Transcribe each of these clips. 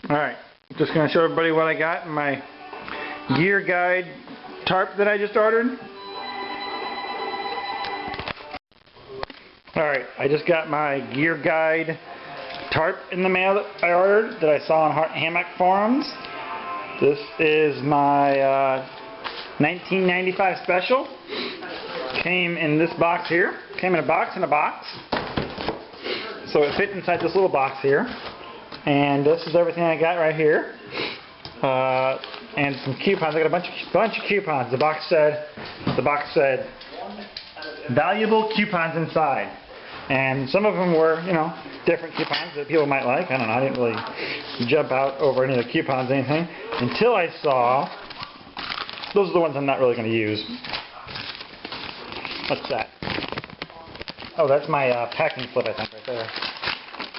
Alright, just going to show everybody what I got in my gear guide tarp that I just ordered. Alright, I just got my gear guide tarp in the mail that I ordered that I saw on hammock forums. This is my 1995 special. Came in this box here. Came in a box. So it fit inside this little box here. And this is everything I got right here. And some coupons. I got a bunch of coupons. The box said valuable coupons inside. And some of them were, you know, different coupons that people might like. I don't know. I didn't really jump out over any of the coupons or anything until I saw. Those are the ones I'm not really going to use. What's that? Oh, that's my packing slip, I think, right there.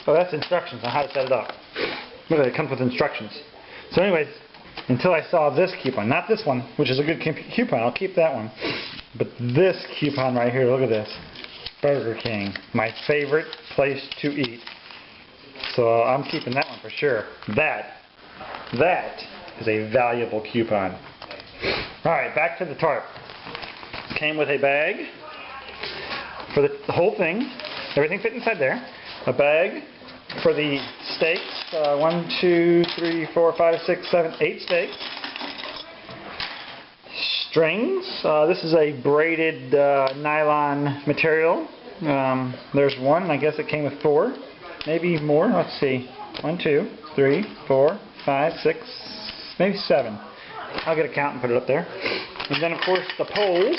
Oh, that's instructions on how to set it up. Look, it comes with instructions. So anyways, until I saw this coupon, not this one, which is a good coupon, I'll keep that one. But this coupon right here, look at this. Burger King, my favorite place to eat. So I'm keeping that one for sure. That is a valuable coupon. Alright, back to the tarp. Came with a bag for the whole thing. Everything fit inside there. A bag for the stakes. 1, 2, 3, 4, 5, 6, 7, 8 stakes. Strings. This is a braided nylon material. There's one. I guess it came with 4. Maybe more. Let's see. 1, 2, 3, 4, 5, 6, maybe 7. I'll get a count and put it up there. And then, of course, the poles.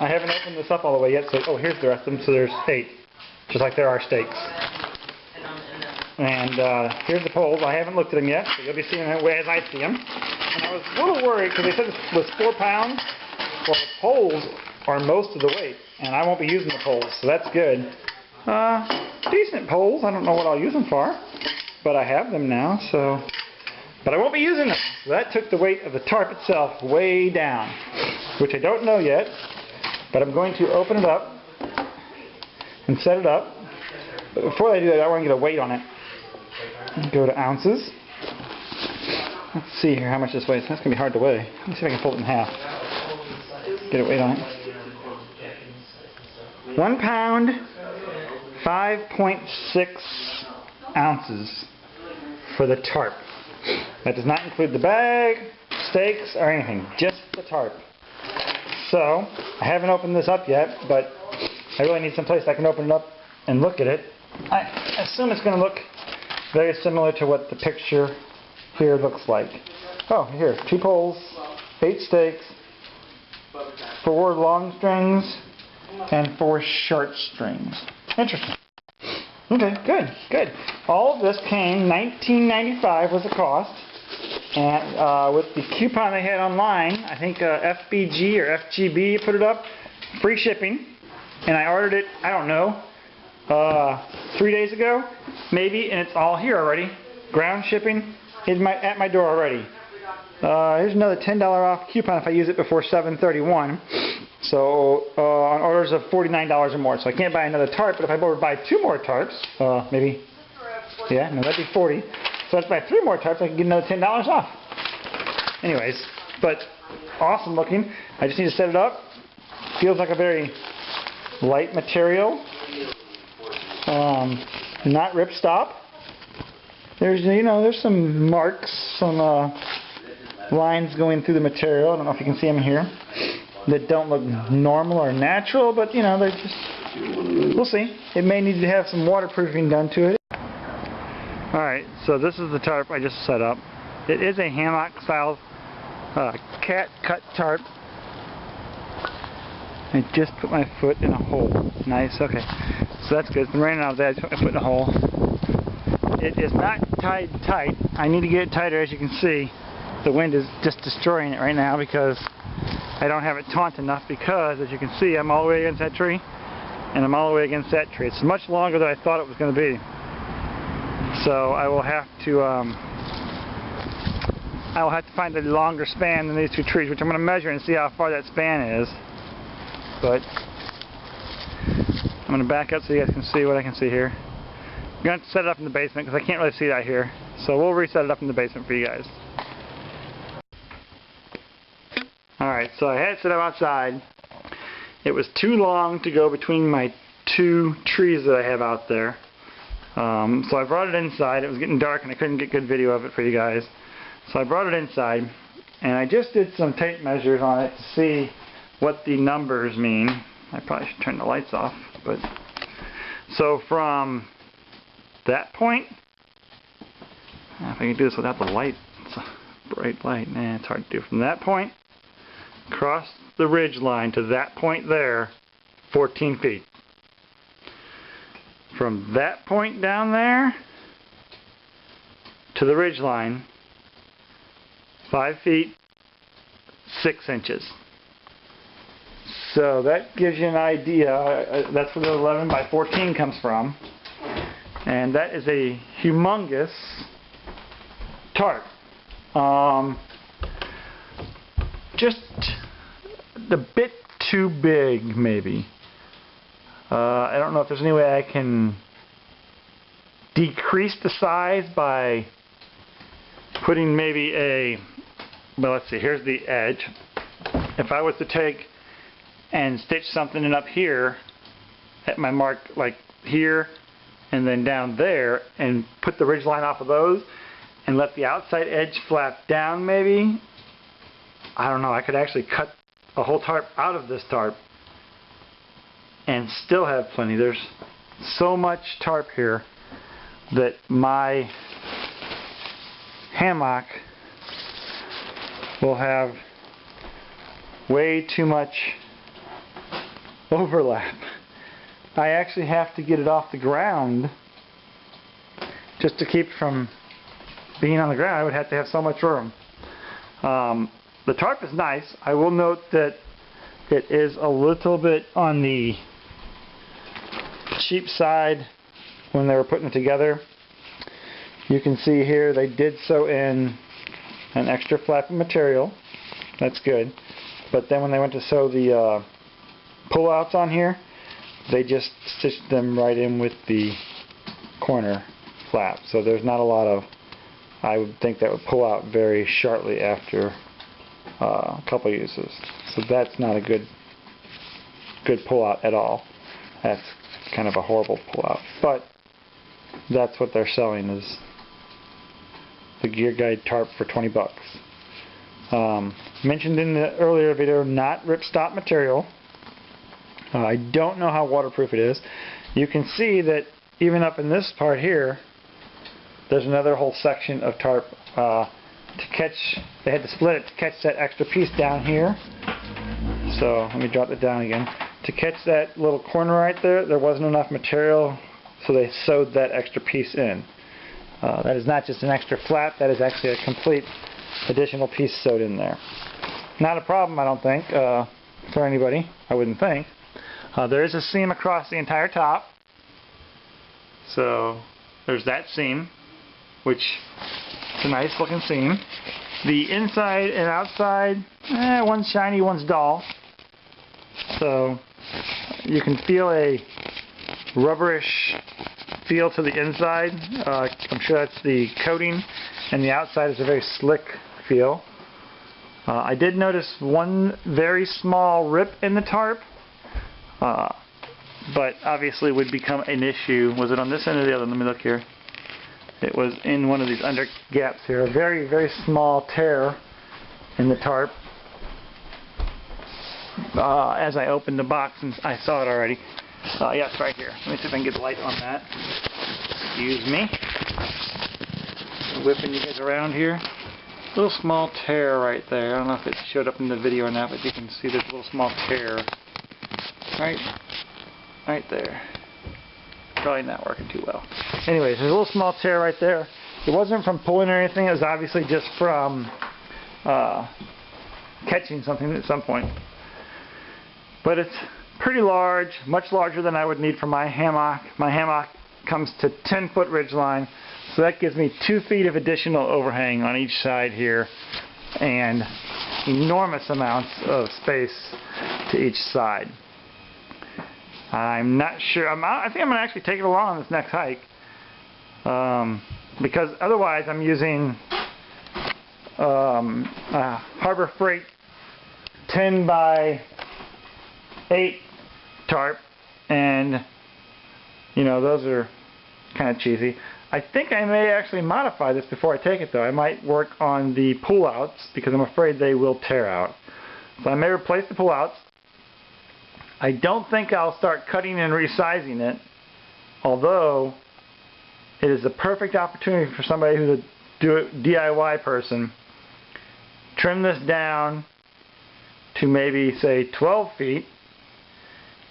I haven't opened this up all the way yet, so oh, here's the rest of them. So there's 8, just like there are stakes. And here's the poles. I haven't looked at them yet, so you'll be seeing them as I see them. And I was a little worried because they said it was 4 pounds. Well, the poles are most of the weight, and I won't be using the poles, so that's good. Decent poles. I don't know what I'll use them for, but I have them now, so. But I won't be using them. So that took the weight of the tarp itself way down, which I don't know yet. But I'm going to open it up and set it up. But before I do that, I want to get a weight on it. Go to ounces. Let's see here how much this weighs. That's going to be hard to weigh. Let me see if I can fold it in half. Get a weight on it. 1 pound, 5.6 ounces for the tarp. That does not include the bag, stakes, or anything. Just the tarp. So, I haven't opened this up yet, but I really need some place I can open it up and look at it. I assume it's going to look very similar to what the picture here looks like. Oh, here, 2 poles, 8 stakes, 4 long strings, and 4 short strings. Interesting. Okay, good. All of this came, $19.95 was the cost. And with the coupon they had online, I think FBG or FGB put it up, free shipping. And I ordered it, I don't know, 3 days ago, maybe, and it's all here already. Ground shipping is at my door already. Here's another $10 off coupon if I use it before 7/31. So on orders of $49 or more. So I can't buy another tarp, but if I were to buy 2 more tarps, maybe, yeah, no, that'd be 40. So if I buy 3 more tarps, I can get another $10 off. Anyways, but awesome looking. I just need to set it up. Feels like a very light material. Not ripstop. There's some marks, some lines going through the material. I don't know if you can see them here. That don't look normal or natural, but they're just, we'll see. It may need to have some waterproofing done to it. Alright, so this is the tarp I just set up. It is a hammock style cat cut tarp. I just put my foot in a hole. Nice, okay. So that's good. It's been raining out there. I put my foot in a hole. It is not tied tight. I need to get it tighter, as you can see. The wind is just destroying it right now because I don't have it taut enough because, as you can see, I'm all the way against that tree and I'm all the way against that tree. It's much longer than I thought it was going to be. So I will have to find a longer span than these 2 trees, which I'm going to measure and see how far that span is. But I'm going to back up so you guys can see what I can see here. I'm going to set it up in the basement because I can't really see that here. So we'll reset it up in the basement for you guys. Alright, so I had it set up outside. It was too long to go between my two trees that I have out there. So I brought it inside. It was getting dark and I couldn't get good video of it for you guys. So I brought it inside and I just did some tape measures on it to see what the numbers mean. I probably should turn the lights off. But so from that point, if I can do this without the light, it's a bright light, it's hard to do. From that point, across the ridge line to that point there, 14 feet. From that point down there to the ridge line, 5 feet, 6 inches. So that gives you an idea. That's where the 11 by 14 comes from. And that is a humongous tarp. Just a bit too big, maybe. I don't know if there's any way I can decrease the size by putting maybe a, well, let's see, here's the edge. If I was to take and stitch something in up here at my mark, like here and then down there, and put the ridge line off of those and let the outside edge flap down maybe, I don't know, I could actually cut a whole tarp out of this tarp and still have plenty. There's so much tarp here that my hammock will have way too much overlap. I actually have to get it off the ground just to keep it from being on the ground. I would have to have so much room. The tarp is nice. I will note that it is a little bit on the cheap side when they were putting it together. You can see here they did sew in an extra flap of material. That's good. But then when they went to sew the pull-outs on here, they just stitched them right in with the corner flap. So there's not a lot of, I would think that would pull out very sharply after a couple uses. So that's not a good pull-out at all. That's kind of a horrible pull-out. But that's what they're selling, is the Gear Guide tarp for 20 bucks. Mentioned in the earlier video, not ripstop material. I don't know how waterproof it is. You can see that even up in this part here, there's another whole section of tarp to catch. They had to split it to catch that extra piece down here. So let me drop it down again. To catch that little corner right there, there wasn't enough material, so they sewed that extra piece in. That is not just an extra flap, that is actually a complete additional piece sewed in there. Not a problem, I don't think, for anybody, I wouldn't think. There is a seam across the entire top. So there's that seam, which is a nice looking seam. The inside and outside, one's shiny, one's dull. So you can feel a rubberish feel to the inside. I'm sure that's the coating, and the outside is a very slick feel. I did notice one very small rip in the tarp, but obviously would become an issue. Was it on this end or the other? Let me look here. It was in one of these under gaps here. A very, very small tear in the tarp. As I opened the box, and I saw it already. Yeah, it's right here. Let me see if I can get the light on that. Excuse me. Whipping you guys around here. Little small tear right there. I don't know if it showed up in the video or not, but you can see there's a little small tear right there. Probably not working too well. Anyways, there's a little small tear right there. It wasn't from pulling or anything. It was obviously just from catching something at some point. But it's pretty large, much larger than I would need for my hammock. My hammock comes to 10-foot ridge line, so that gives me 2 feet of additional overhang on each side here, and enormous amounts of space to each side. I'm not sure. I think I'm going to actually take it along on this next hike. because otherwise I'm using a Harbor Freight 10 by 8 tarp, and you know, those are kind of cheesy. I think I may actually modify this before I take it though. I might work on the pull-outs because I'm afraid they will tear out. So I may replace the pull-outs. I don't think I'll start cutting and resizing it, although it is a perfect opportunity for somebody who's a DIY person. Trim this down to maybe say 12 feet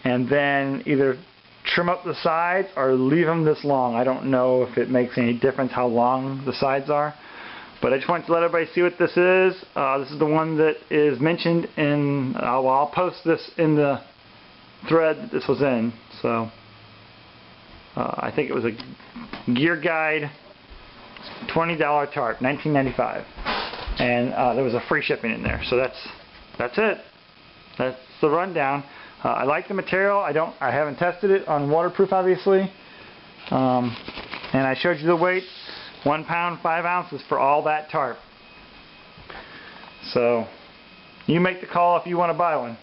and then either trim up the sides or leave them this long. I don't know if it makes any difference how long the sides are, but I just wanted to let everybody see what this is. This is the one that is mentioned in, well, I'll post this in the thread that this was in. So I think it was a Gear Guide $20 tarp, $19.95, and there was a free shipping in there. So that's it. That's the rundown. I like the material. I haven't tested it on waterproof, obviously. And I showed you the weight, 1 pound 5 ounces for all that tarp. So you make the call if you want to buy one.